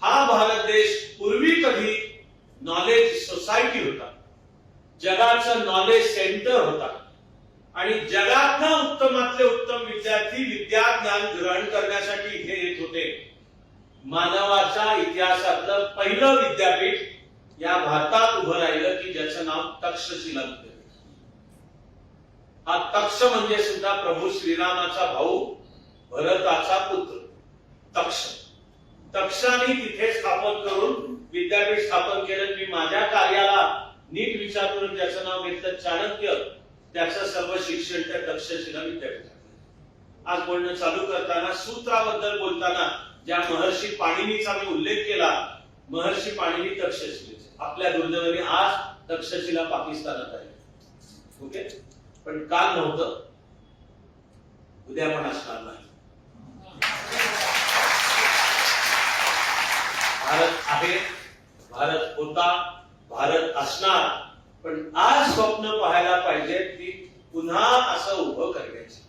हा भारत देश पूर्वी कधी नॉलेज सोसायटी होता, जगाचं नॉलेज सेंटर होता आणि जगातला उत्तमातले उत्तम विद्यार्थी विद्याज्ञान ग्रहण करण्यासाठी इथे येत होते. मानवाच्या इतिहासातलं पहिलं विद्यापीठ या भारतात उभं राहिलं की ज्याचं नाव तक्षशिला विद्यापीठ. हा तक्ष म्हणजे सुद्धा प्रभू श्रीरामाचा भाऊ, भरताचा पुत्र तक्ष. तक्षाने तिथे स्थापन करून विद्यापीठ स्थापन केलं. मी माझ्या कार्याला नीट विचार करून ज्याचं नाव घेतलं चाणक्य, त्याचं सर्व शिक्षण त्या तक्षशिला विद्यापीठात. आज बोलणं चालू करताना सूत्राबद्दल बोलताना ज्या महर्षी पाणिनीचा मी उल्लेख केला, महर्षी पाणिनी तक्षशिलेचे. आपल्या दुर्दैवाने आज तक्षशिला पाकिस्तानात आहे. ओके, पण काल नव्हतं, उद्या पण असणार नाही. भारत आहे, भारत होता, भारत असणार. पण आज स्वप्न पाहायला पाहिजे की पुन्हा असं उभं करण्याचं.